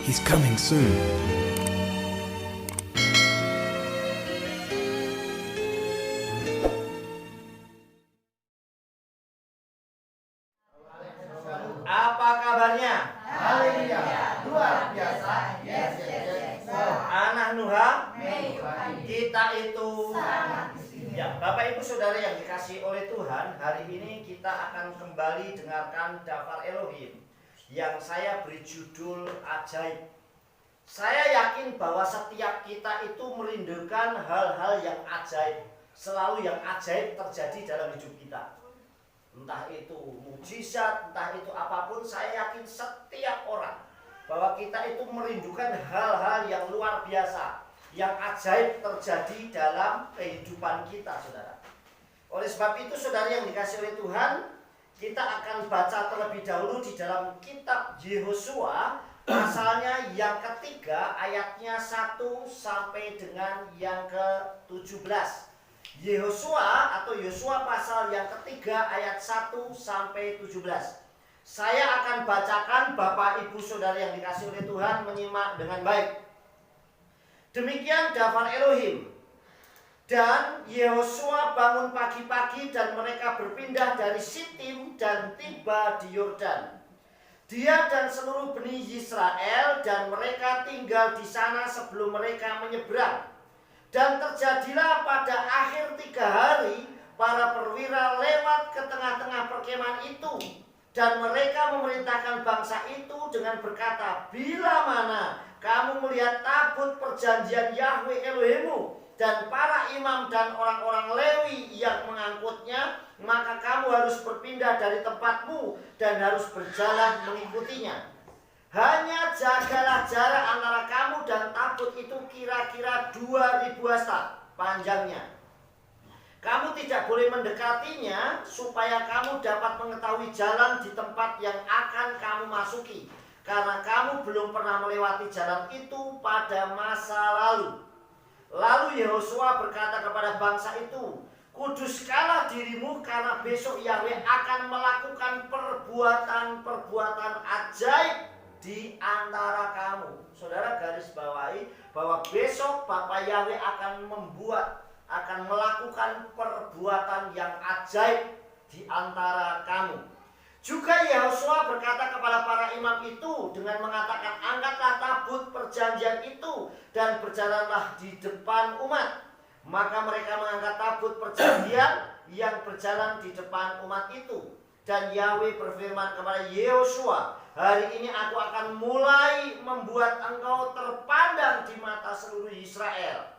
He's coming soon. Apa kabarnya? Haleluya, luar biasa. Yes, yes, yes. Anak Nuha, kita itu ya, Bapak Ibu Saudara yang dikasihi oleh Tuhan, hari ini kita akan kembali dengarkan Daftar Elohim yang saya beri judul Ajaib. Saya yakin bahwa setiap kita itu merindukan hal-hal yang ajaib. Selalu yang ajaib terjadi dalam hidup kita. Entah itu mujizat, entah itu apapun, saya yakin setiap orang bahwa kita itu merindukan hal-hal yang luar biasa, yang ajaib terjadi dalam kehidupan kita, saudara. Oleh sebab itu, saudara yang dikasihi oleh Tuhan, kita akan baca terlebih dahulu di dalam kitab Yehosua, pasalnya yang ketiga, ayatnya 1 sampai dengan yang ke-17. Yehosua atau Yosua pasal yang ketiga ayat 1 sampai 17. Saya akan bacakan, Bapak Ibu Saudara yang dikasihi oleh Tuhan menyimak dengan baik. Demikian Daftar Elohim. Dan Yehosua bangun pagi-pagi dan mereka berpindah dari Sitim dan tiba di Yordan. Dia dan seluruh benih Israel dan mereka tinggal di sana sebelum mereka menyeberang. Dan terjadilah pada akhir 3 hari para perwira lewat ke tengah-tengah perkemahan itu. Dan mereka memerintahkan bangsa itu dengan berkata, bila mana kamu melihat tabut perjanjian Yahweh Elohimmu dan para imam dan orang-orang Lewi yang mengangkutnya, maka kamu harus berpindah dari tempatmu dan harus berjalan mengikutinya. Hanya jagalah jarak antara kamu dan tabut itu kira-kira 2000 hasta panjangnya. Kamu tidak boleh mendekatinya supaya kamu dapat mengetahui jalan di tempat yang akan kamu masuki. Karena kamu belum pernah melewati jalan itu pada masa lalu. Lalu Yehosua berkata kepada bangsa itu, kuduskanlah dirimu karena besok Yahweh akan melakukan perbuatan-perbuatan ajaib di antara kamu. Saudara garis bawahi bahwa besok Bapak Yahweh akan melakukan perbuatan yang ajaib di antara kamu. Juga Yehosua berkata kepada para imam itu dengan mengatakan, angkatlah tabut perjanjian itu dan berjalanlah di depan umat. Maka mereka mengangkat tabut perjanjian yang berjalan di depan umat itu. Dan Yahweh berfirman kepada Yehosua, hari ini aku akan mulai membuat engkau terpandang di mata seluruh Israel.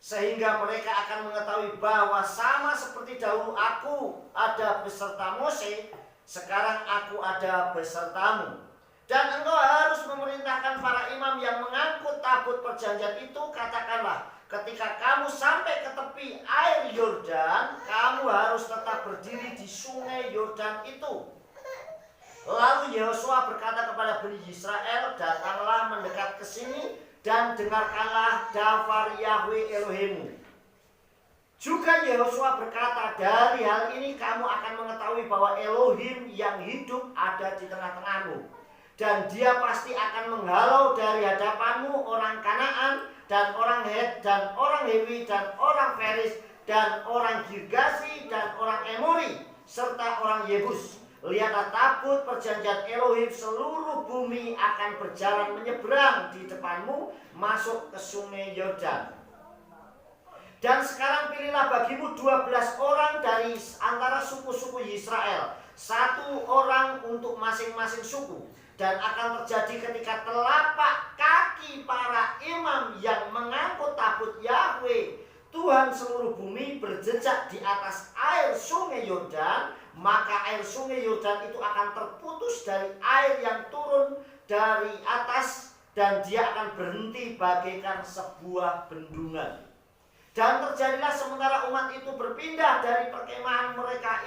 Sehingga mereka akan mengetahui bahwa sama seperti dahulu aku ada beserta Mose, sekarang aku ada besertamu. Dan engkau harus memerintahkan para imam yang mengangkut tabut perjanjian itu, katakanlah, ketika kamu sampai ke tepi air Yordan, kamu harus tetap berdiri di sungai Yordan itu. Lalu Yehosua berkata kepada Bani Israel, datanglah mendekat ke sini dan dengarkanlah Daftar Yahweh Elohimmu. Juga Yehosua berkata, dari hal ini kamu akan mengetahui bahwa Elohim yang hidup ada di tengah-tengahmu. Dan dia pasti akan menghalau dari hadapanmu orang Kanaan dan orang Het dan orang Hewi dan orang Feris dan orang Girgasi dan orang Emori serta orang Yebus. Lihatlah tabut perjanjian Elohim seluruh bumi akan berjalan menyeberang di depanmu masuk ke sungai Yordan. Dan sekarang pilihlah bagimu 12 orang dari antara suku-suku Israel, 1 orang untuk masing-masing suku. Dan akan terjadi ketika telapak kaki para imam yang mengangkut tabut Yahweh Tuhan seluruh bumi berjejak di atas air sungai Yordan, maka air sungai Yordan itu akan terputus dari air yang turun dari atas dan dia akan berhenti bagaikan sebuah bendungan. Dan terjadilah sementara umat itu berpindah dari perkemahan mereka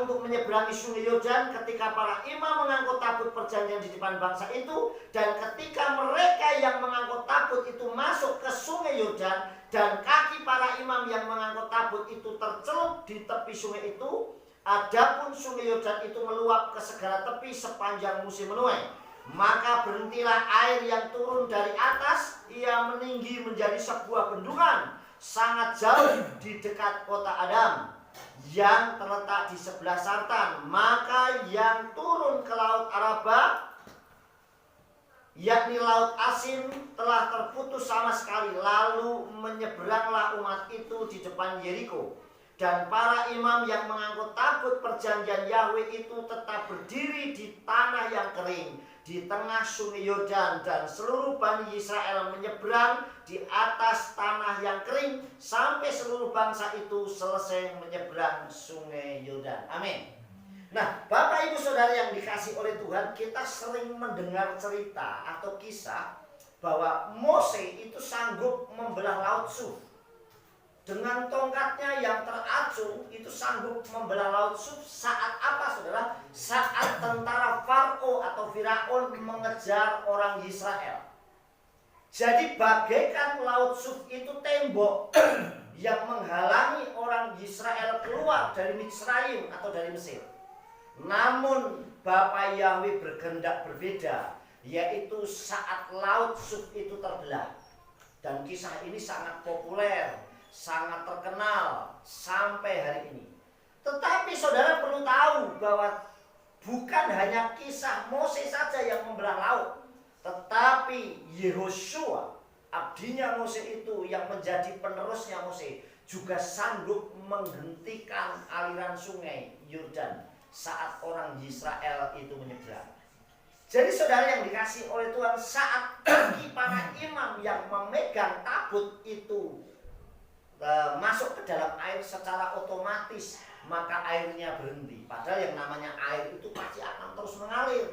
untuk menyeberangi sungai Yordan, ketika para imam mengangkut tabut perjanjian di depan bangsa itu, dan ketika mereka yang mengangkut tabut itu masuk ke sungai Yordan, dan kaki para imam yang mengangkut tabut itu tercelup di tepi sungai itu, adapun sungai Yordan itu meluap ke segala tepi sepanjang musim menuai. Maka berhentilah air yang turun dari atas, ia meninggi menjadi sebuah bendungan sangat jauh di dekat kota Adam yang terletak di sebelah Sartan. Maka yang turun ke laut Araba, yakni laut asin, telah terputus sama sekali. Lalu menyeberanglah umat itu di depan Yeriko. Dan para imam yang mengangkut tabut perjanjian Yahweh itu tetap berdiri di tanah yang kering di tengah sungai Yordan, dan seluruh Bani Israel menyeberang di atas tanah yang kering sampai seluruh bangsa itu selesai menyeberang sungai Yordan. Amin. Nah, Bapak Ibu Saudara yang dikasih oleh Tuhan, kita sering mendengar cerita atau kisah bahwa Mose itu sanggup membelah laut Suf. Dengan tongkatnya yang teracung itu sanggup membelah laut Suf. Saat apa saudara? Saat tentara Farao atau Firaun mengejar orang Israel. Jadi bagaikan laut Suf itu tembok yang menghalangi orang Israel keluar dari Misraim atau dari Mesir. Namun Bapa Yahweh berkehendak berbeda, yaitu saat laut Suf itu terbelah. Dan kisah ini sangat populer, sangat terkenal sampai hari ini. Tetapi saudara perlu tahu bahwa bukan hanya kisah Mose saja yang membelah laut, tetapi Yehosua, abdinya Mose itu yang menjadi penerusnya Mose, juga sanggup menghentikan aliran sungai Yordan saat orang Israel itu menyeberang. Jadi saudara yang dikasih oleh Tuhan, saat kaki para imam yang memegang tabut itu masuk ke dalam air secara otomatis, maka airnya berhenti. Padahal yang namanya air itu pasti akan terus mengalir.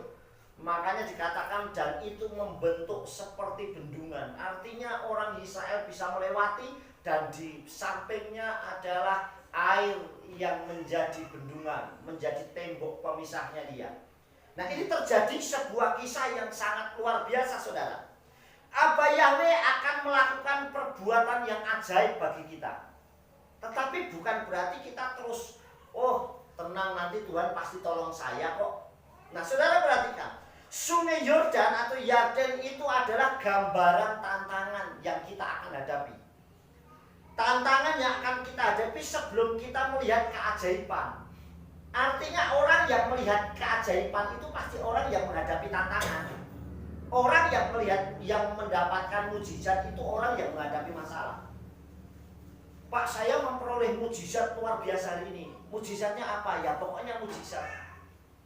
Makanya dikatakan dan itu membentuk seperti bendungan. Artinya orang Israel bisa melewati dan di sampingnya adalah air yang menjadi bendungan, menjadi tembok pemisahnya dia. Nah, ini terjadi sebuah kisah yang sangat luar biasa saudara. Abah Yahweh akan melakukan perbuatan yang ajaib bagi kita. Tetapi bukan berarti kita terus, oh tenang nanti Tuhan pasti tolong saya kok. Nah saudara perhatikan, sungai Yordan atau Yarden itu adalah gambaran tantangan yang kita akan hadapi. Tantangan yang akan kita hadapi sebelum kita melihat keajaiban. Artinya orang yang melihat keajaiban itu pasti orang yang menghadapi tantangan. Orang yang melihat, yang mendapatkan mujizat itu orang yang menghadapi masalah. Pak, saya memperoleh mujizat luar biasa hari ini. Mujizatnya apa? Ya pokoknya mujizat.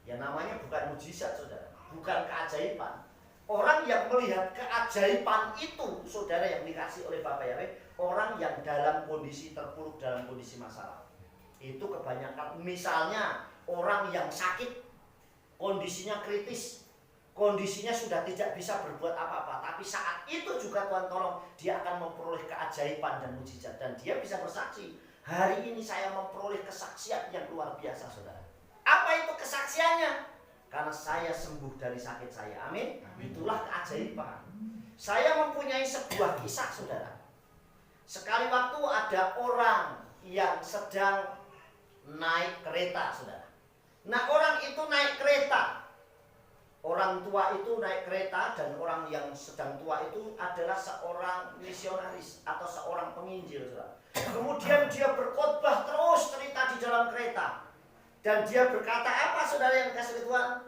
Ya namanya bukan mujizat saudara, bukan keajaiban. Orang yang melihat keajaiban itu saudara yang dikasih oleh Bapak Yahweh, orang yang dalam kondisi terpuruk, dalam kondisi masalah. Itu kebanyakan, misalnya orang yang sakit, kondisinya kritis, kondisinya sudah tidak bisa berbuat apa-apa, tapi saat itu juga Tuhan tolong, dia akan memperoleh keajaiban dan mujizat, dan dia bisa bersaksi, hari ini saya memperoleh kesaksian yang luar biasa saudara. Apa itu kesaksiannya? Karena saya sembuh dari sakit saya, amin. Itulah keajaiban. Saya mempunyai sebuah kisah saudara. Sekali waktu ada orang yang sedang naik kereta saudara. Nah orang itu naik kereta, orang tua itu naik kereta, dan orang yang sedang tua itu adalah seorang misionaris atau seorang penginjil saudara. Kemudian dia berkhotbah terus cerita di dalam kereta, dan dia berkata apa saudara yang dikasih Tuhan?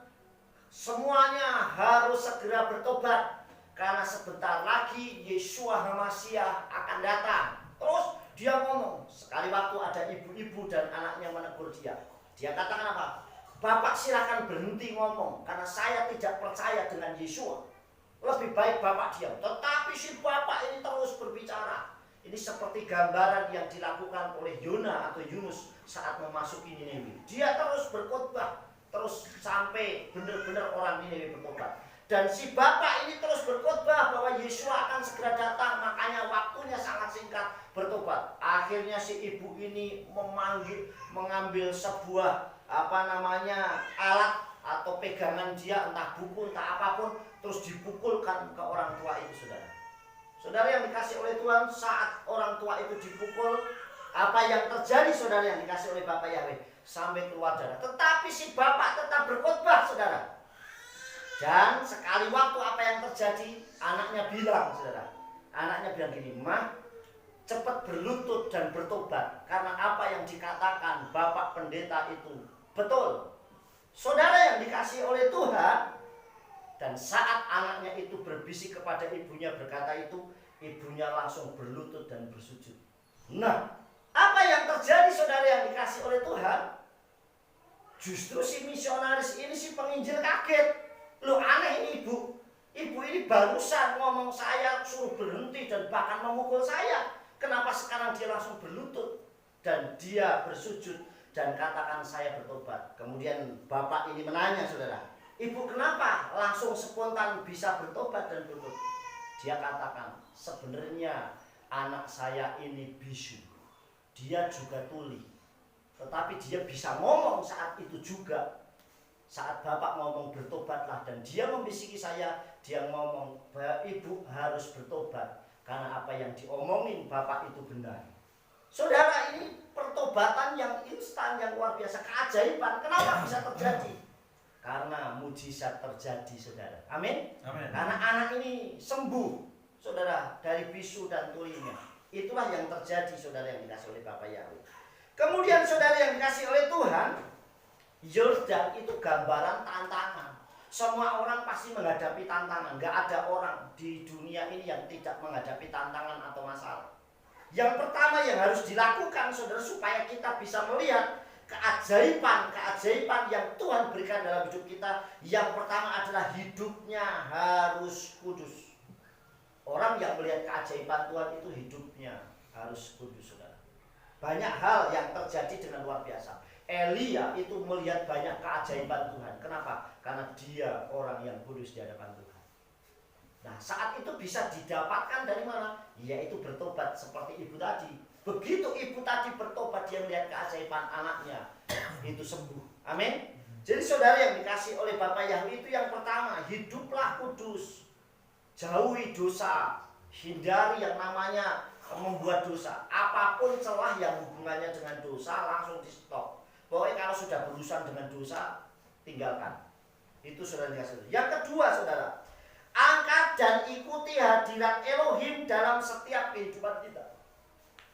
Semuanya harus segera bertobat karena sebentar lagi Yeshua HaMashiach akan datang. Terus dia ngomong, sekali waktu ada ibu-ibu dan anaknya menegur dia. Dia katakan apa? Bapak silakan berhenti ngomong karena saya tidak percaya dengan Yeshua. Lebih baik Bapak diam. Tetapi si Bapak ini terus berbicara. Ini seperti gambaran yang dilakukan oleh Yona atau Yunus saat memasuki Niniwe. Dia terus berkhotbah, terus sampai benar-benar orang Niniwe bertobat. Dan si Bapak ini terus berkhotbah bahwa Yeshua akan segera datang, makanya waktunya sangat singkat bertobat. Akhirnya si ibu ini mengambil sebuah alat atau pegangan dia, entah buku entah apapun, terus dipukulkan ke orang tua itu saudara. Saudara yang dikasih oleh Tuhan, saat orang tua itu dipukul, apa yang terjadi saudara yang dikasih oleh Bapak Yahweh? Sampai keluar darah. Tetapi si Bapak tetap berkhotbah saudara. Dan sekali waktu apa yang terjadi? Anaknya bilang, saudara. Anaknya bilang gini, "Mah, cepat berlutut dan bertobat. Karena apa yang dikatakan Bapak Pendeta itu betul." Saudara yang dikasihi oleh Tuhan, dan saat anaknya itu berbisik kepada ibunya berkata itu, ibunya langsung berlutut dan bersujud. Nah, apa yang terjadi saudara yang dikasihi oleh Tuhan? Justru si misionaris ini, si penginjil kaget. Loh, aneh ini ibu. Ibu ini barusan ngomong saya suruh berhenti dan bahkan memukul saya. Kenapa sekarang dia langsung berlutut dan dia bersujud dan katakan saya bertobat? Kemudian bapak ini menanya, saudara, "Ibu kenapa langsung spontan bisa bertobat dan berlutut?" Dia katakan, "Sebenarnya anak saya ini bisu. Dia juga tuli. Tetapi dia bisa ngomong saat itu juga. Saat bapak ngomong bertobatlah dan dia membisiki saya, dia ngomong, 'Ibu harus bertobat karena apa yang diomongin bapak itu benar.'" Saudara, ini pertobatan yang instan, yang luar biasa, keajaiban. Kenapa bisa terjadi? Karena mujizat terjadi, saudara. Amin. Amin. Karena anak ini sembuh, saudara, dari bisu dan tulinya. Itulah yang terjadi, saudara yang dikasih oleh Bapak Yahweh. Kemudian saudara yang dikasih oleh Tuhan, Yordan itu gambaran tantangan. Semua orang pasti menghadapi tantangan. Gak ada orang di dunia ini yang tidak menghadapi tantangan atau masalah. Yang pertama yang harus dilakukan, saudara, supaya kita bisa melihat keajaiban yang Tuhan berikan dalam hidup kita, yang pertama adalah hidupnya harus kudus. Orang yang melihat keajaiban Tuhan itu hidupnya harus kudus, saudara. Banyak hal yang terjadi dengan luar biasa. Elia itu melihat banyak keajaiban Tuhan. Kenapa? Karena dia orang yang kudus di hadapan Tuhan. Nah, saat itu bisa didapatkan dari mana? Yaitu bertobat seperti ibu tadi. Begitu ibu tadi bertobat, dia melihat keajaiban anaknya itu sembuh. Amin. Jadi saudara yang dikasih oleh Bapak Yahweh itu yang pertama, hiduplah kudus. Jauhi dosa. Hindari yang namanya membuat dosa. Apapun celah yang hubungannya dengan dosa langsung di stop. Pokoknya kalau sudah berurusan dengan dosa, tinggalkan. Itu saudara dikasih. Yang kedua, saudara, angkat dan ikuti hadirat Elohim dalam setiap kehidupan kita.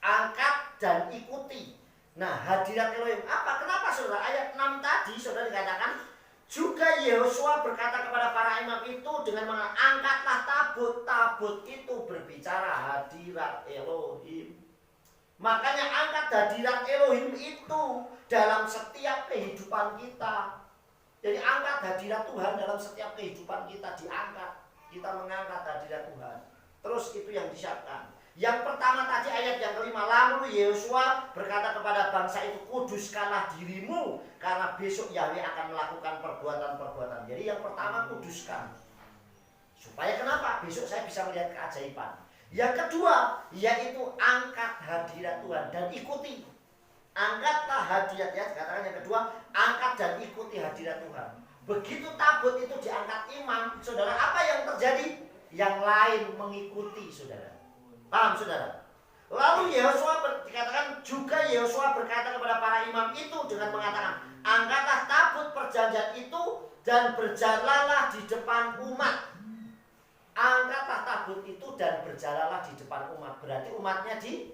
Angkat dan ikuti. Nah, hadirat Elohim apa? Kenapa, saudara? Ayat 6 tadi saudara dikatakan, juga Yehosua berkata kepada para imam itu dengan mengatakan, angkatlah tabut. Tabut itu berbicara hadirat Elohim. Makanya angkat hadirat Elohim itu dalam setiap kehidupan kita. Jadi angkat hadirat Tuhan dalam setiap kehidupan kita, diangkat. Kita mengangkat hadirat Tuhan. Terus itu yang disiapkan. Yang pertama tadi ayat yang kelima, lalu Yehosua berkata kepada bangsa itu, kuduskanlah dirimu karena besok Yahweh akan melakukan perbuatan-perbuatan. Jadi yang pertama kuduskan. Supaya kenapa? Besok saya bisa melihat keajaiban. Yang kedua, yaitu angkat hadirat Tuhan dan ikuti. Angkatlah hadirat, ya, katakan yang kedua, angkat dan ikuti hadirat Tuhan. Begitu tabut itu diangkat imam, saudara, apa yang terjadi? Yang lain mengikuti, saudara. Paham, saudara? Lalu Yehosua dikatakan juga Yehosua berkata kepada para imam itu dengan mengatakan, angkatlah tabut perjanjian itu dan berjalanlah di depan umat. Angkatlah tabut itu dan berjalanlah di depan umat. Berarti umatnya di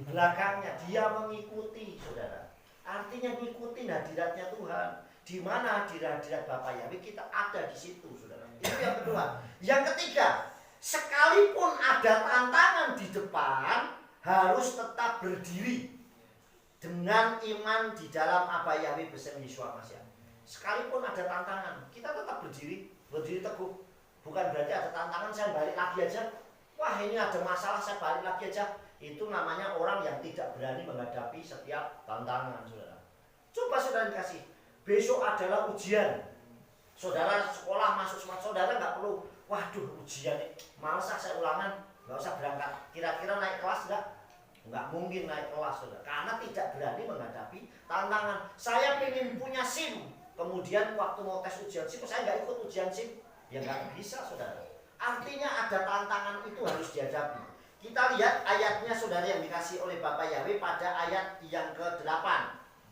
belakangnya. Dia mengikuti, saudara. Artinya ngikutin hadiratnya Tuhan. Di mana hadirat Bapak Yahweh, kita ada di situ, saudara. Itu yang kedua. Yang ketiga, sekalipun ada tantangan di depan, harus tetap berdiri dengan iman di dalam apa Yahweh bersama Yeshua Mashiach. Sekalipun ada tantangan, kita tetap berdiri teguh. Bukan berarti ada tantangan saya balik lagi aja. Wah, ini ada masalah saya balik lagi aja. Itu namanya orang yang tidak berani menghadapi setiap tantangan, saudara. Coba saudara dikasih. Besok adalah ujian. Saudara sekolah masuk sekolah, saudara nggak perlu, waduh ujian nih, males saya ulangan, nggak usah berangkat. Kira-kira naik kelas nggak? Nggak mungkin naik kelas, saudara. Karena tidak berani menghadapi tantangan. Saya ingin punya SIM, kemudian waktu mau tes ujian SIM, saya nggak ikut ujian SIM. Ya nggak bisa, saudara. Artinya ada tantangan itu harus dihadapi. Kita lihat ayatnya, saudara yang dikasih oleh Bapak Yahweh pada ayat yang ke-8.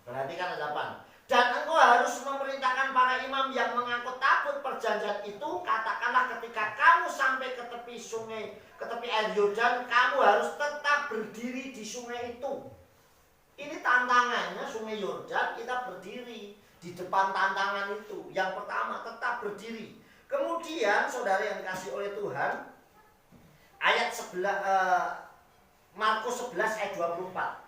Perhatikan 8. Dan engkau harus memerintahkan para imam yang mengangkut tabut perjanjian itu, katakanlah ketika kamu sampai ke tepi sungai, ke tepi air Yordan, kamu harus tetap berdiri di sungai itu. Ini tantangannya sungai Yordan, kita berdiri di depan tantangan itu. Yang pertama, tetap berdiri. Kemudian saudara yang dikasih oleh Tuhan, ayat 11, Markus 11 ayat 24.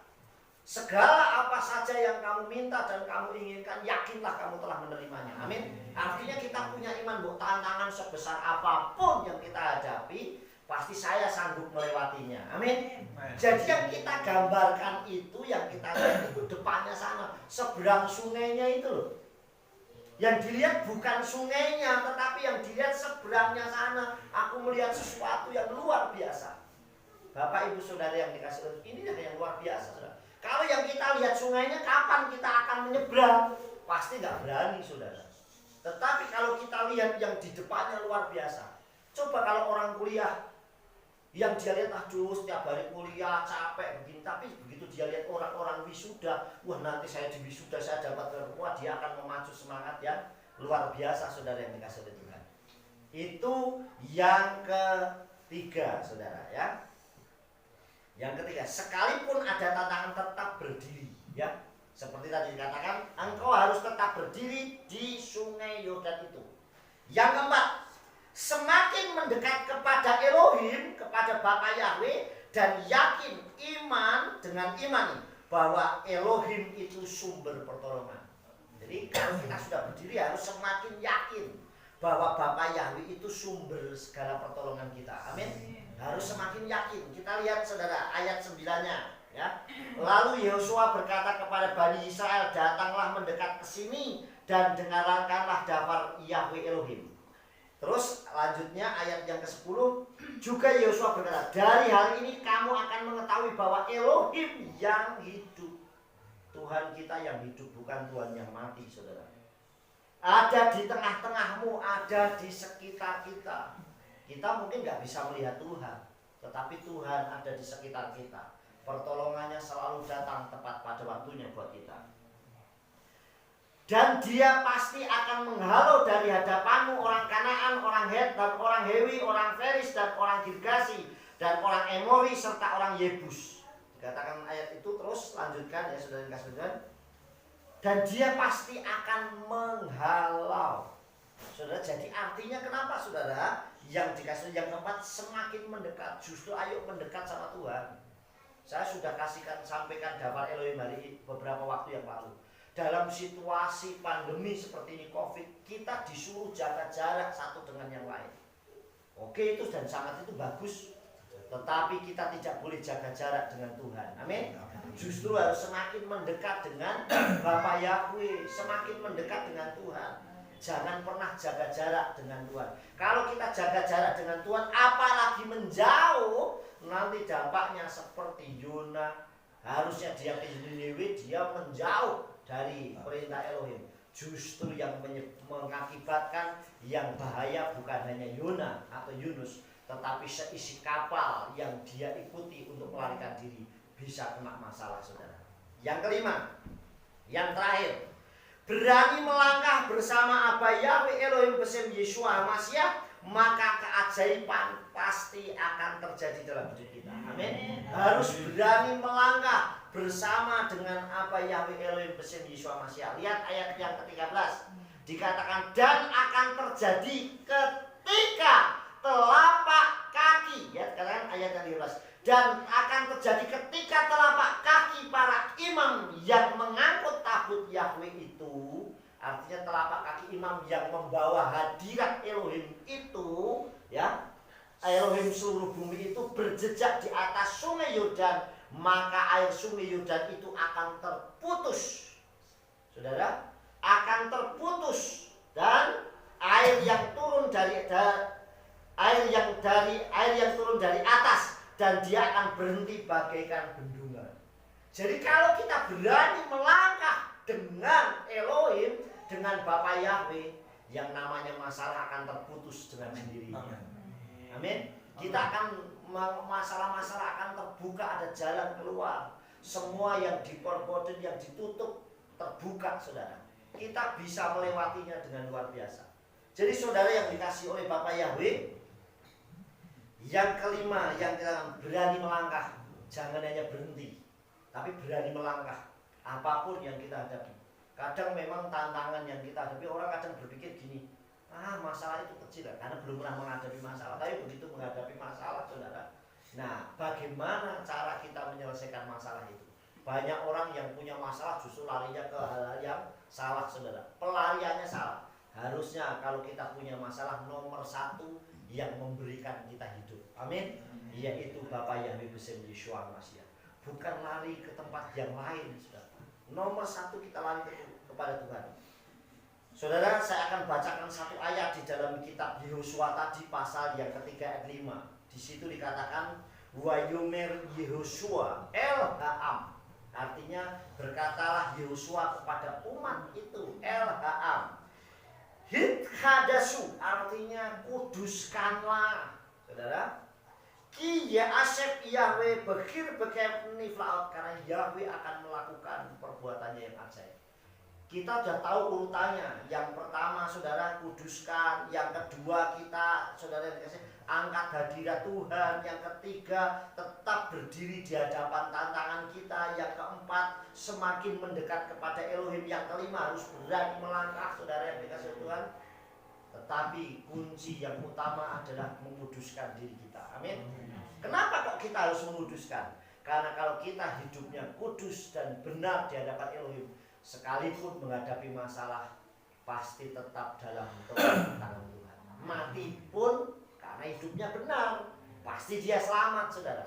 Segala apa saja yang kamu minta dan kamu inginkan, yakinlah kamu telah menerimanya. Amin. Artinya kita punya iman bahwa tantangan sebesar apapun yang kita hadapi, pasti saya sanggup melewatinya. Amin. Jadi yang kita gambarkan itu, yang kita lihat itu depannya sana, seberang sungainya itu loh. Yang dilihat bukan sungainya, tetapi yang dilihat seberangnya sana. Aku melihat sesuatu yang luar biasa. Bapak ibu saudara yang dikasih oleh, inilah yang luar biasa, saudara. Kalau yang kita lihat sungainya, kapan kita akan menyeberang? Pasti nggak berani, saudara. Tetapi kalau kita lihat yang di depannya luar biasa. Coba kalau orang kuliah, yang dia lihat, aduh setiap hari kuliah capek begini. Tapi begitu dia lihat orang-orang wisuda, wah nanti saya di wisuda saya dapat wah dia akan memacu semangat yang luar biasa, saudara yang dikasih oleh Tuhan. Itu yang ketiga, saudara ya. Yang ketiga, sekalipun ada tantangan tetap berdiri, ya. Seperti tadi dikatakan, engkau harus tetap berdiri di sungai Yordan itu. Yang keempat, semakin mendekat kepada Elohim, kepada Bapa Yahweh, dan yakin iman dengan iman bahwa Elohim itu sumber pertolongan. Jadi kalau kita sudah berdiri harus semakin yakin bahwa Bapa Yahweh itu sumber segala pertolongan kita. Amin. Harus semakin yakin. Kita lihat saudara ayat 9-nya ya. Lalu Yosua berkata kepada Bani Israel, datanglah mendekat ke sini dan dengarkanlah daftar Yahweh Elohim. Terus lanjutnya ayat yang ke-10, juga Yosua berkata, dari hari ini kamu akan mengetahui bahwa Elohim yang hidup. Tuhan kita yang hidup, bukan Tuhan yang mati, saudara. Ada di tengah-tengahmu, ada di sekitar kita. Kita mungkin nggak bisa melihat Tuhan, tetapi Tuhan ada di sekitar kita. Pertolongannya selalu datang tepat pada waktunya buat kita. Dan dia pasti akan menghalau dari hadapanmu orang Kanaan, orang Het, dan orang Hewi, orang Feris, dan orang Girgasi, dan orang Emori, serta orang Yebus. Dikatakan ayat itu terus lanjutkan ya saudara kasih. Dan dia pasti akan menghalau. Saudara, jadi artinya kenapa saudara? Yang dikasih yang keempat, semakin mendekat. Justru ayo mendekat sama Tuhan. Saya sudah sampaikan daftar Elohim hari beberapa waktu yang lalu. Dalam situasi pandemi seperti ini COVID, kita disuruh jaga jarak satu dengan yang lain. Oke, itu dan sangat itu bagus. Tetapi kita tidak boleh jaga jarak dengan Tuhan. Amin. Justru harus semakin mendekat dengan Bapa Yahweh, semakin mendekat dengan Tuhan. Jangan pernah jaga jarak dengan Tuhan. Kalau kita jaga jarak dengan Tuhan, apalagi menjauh, nanti dampaknya seperti Yona. Harusnya dia ke Niniwe, dia menjauh dari perintah Elohim. Justru yang mengakibatkan yang bahaya bukan hanya Yona atau Yunus, tetapi seisi kapal yang dia ikuti untuk melarikan diri bisa kena masalah, saudara. Yang kelima, yang terakhir, berani melangkah bersama Abba Yahweh Elohim besim Yeshua Mashiach, maka keajaiban pasti akan terjadi dalam hidup kita. Amin. Harus berani melangkah bersama dengan Abba Yahweh Elohim besim Yeshua Mashiach. Lihat ayat yang ke-13. Dikatakan, dan akan terjadi ketika telapak kaki, ya katakan ayat yang ke-13, dan akan terjadi ketika telapak kaki para imam yang mengangkut tabut Yahweh itu, artinya telapak kaki imam yang membawa hadirat Elohim itu, ya, Elohim seluruh bumi itu berjejak di atas sungai Yordan, maka air sungai Yordan itu akan terputus. Saudara, akan terputus, dan air yang turun dari atas, dan dia akan berhenti bagaikan bendungan. Jadi kalau kita berani melangkah dengan Elohim, dengan Bapa Yahweh, yang namanya masalah akan terputus dengan sendirinya. Amin. Kita akan masalah-masalah akan terbuka, ada jalan keluar. Semua yang diperboden, yang ditutup terbuka, saudara. kita bisa melewatinya dengan luar biasa. Jadi saudara yang dikasih oleh Bapak Yahweh, yang kelima yang kita berani melangkah. Jangan hanya berhenti, tapi berani melangkah apapun yang kita hadapi. Kadang memang tantangan yang kita hadapi, orang kadang berpikir gini, masalah itu kecil karena belum pernah menghadapi masalah. Tapi begitu menghadapi masalah, saudara, nah bagaimana cara kita menyelesaikan masalah itu? Banyak orang yang punya masalah justru larinya ke hal-hal yang salah, saudara. Pelariannya salah. Harusnya kalau kita punya masalah, nomor satu yang memberikan kita hidup, amin, yaitu Bapak Yahweh besem Yeshua Mashiach. Bukan lari ke tempat yang lain, saudara. Nomor satu kita lari kepada Tuhan. Saudara, saya akan bacakan satu ayat di dalam kitab Yehosua tadi, pasal yang ketiga ayat 5. Di situ dikatakan Wayomer Yehosua El Ha'am. Artinya berkatalah Yehosua kepada umat itu, El Ha'am, Hit hadasu, artinya kuduskanlah, saudara. Ki ya asep Yahweh bekir bekem niflaot, karena Yahweh akan melakukan perbuatannya yang ajaib. Kita sudah tahu urutannya. Yang pertama, saudara, kuduskan. Yang kedua, kita, saudara yang dikasih, angkat hadirat Tuhan. Yang ketiga, tetap berdiri di hadapan tantangan kita. Yang keempat, semakin mendekat kepada Elohim. Yang kelima, harus berani melangkah, saudara yang dikasih Tuhan. Tetapi kunci yang utama adalah menguduskan diri kita. Amin. Kenapa kok kita harus menguduskan? Karena kalau kita hidupnya kudus dan benar di hadapan Elohim, sekalipun menghadapi masalah, pasti tetap dalam tangan Tuhan. Mati pun karena hidupnya benar, pasti dia selamat, saudara.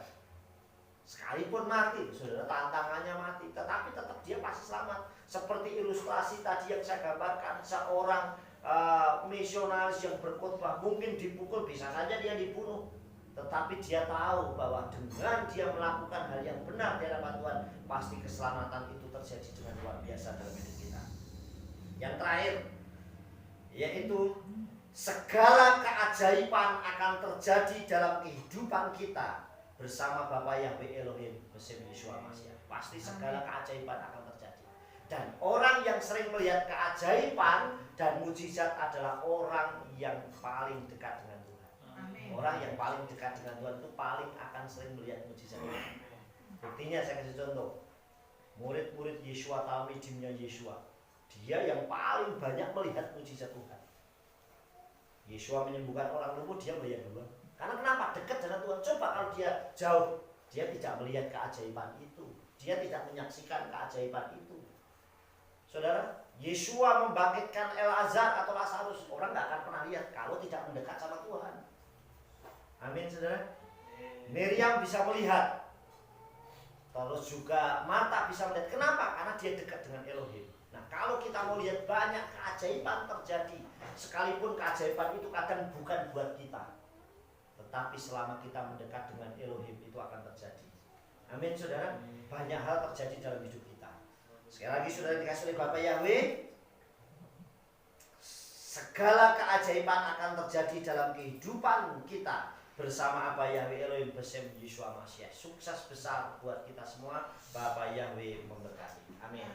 Sekalipun mati, saudara, tantangannya mati, tetapi tetap dia pasti selamat. Seperti ilustrasi tadi yang saya gambarkan, seorang misionaris yang berkhotbah mungkin dipukul, bisa saja dia dibunuh, tetapi dia tahu bahwa dengan dia melakukan hal yang benar di hadapan Tuhan, pasti keselamatan itu terjadi dengan luar biasa dalam hidup kita. Yang terakhir, yaitu segala keajaiban akan terjadi dalam kehidupan kita bersama Bapa Yahweh Elohim besem Yeshua Mashiach. Pasti segala keajaiban akan terjadi. Dan orang yang sering melihat keajaiban dan mujizat adalah orang yang paling dekat dengan Tuhan. Orang yang paling dekat dengan Tuhan itu paling akan sering melihat mujizat. Buktinya saya kasih contoh. Murid-murid Yeshua Talmidimnya Yeshua, dia yang paling banyak melihat mujizat Tuhan. Yeshua menyembuhkan orang lumpuh, dia melihat duluan. Karena kenapa? Dekat dengan Tuhan. Coba kalau dia jauh, dia tidak melihat keajaiban itu. Dia tidak menyaksikan keajaiban itu. Saudara, Yeshua membangkitkan Elazar atau Lazarus, orang nggak akan pernah lihat kalau tidak mendekat sama Tuhan. Amin, saudara. Miriam bisa melihat. Terus juga Marta bisa melihat. Kenapa? Karena dia dekat dengan Elohim. Nah, kalau kita mau lihat banyak keajaiban terjadi, sekalipun keajaiban itu kadang bukan buat kita, tetapi selama kita mendekat dengan Elohim itu akan terjadi. Amin, saudara. Banyak hal terjadi dalam hidup kita. Sekali lagi, saudara dikasih oleh Bapak Yahweh, segala keajaiban akan terjadi dalam kehidupan kita bersama Abah Yahweh Elohim besem Yeshua Mashiach. Sukses besar buat kita semua. Bapak Yahweh memberkati. Amin.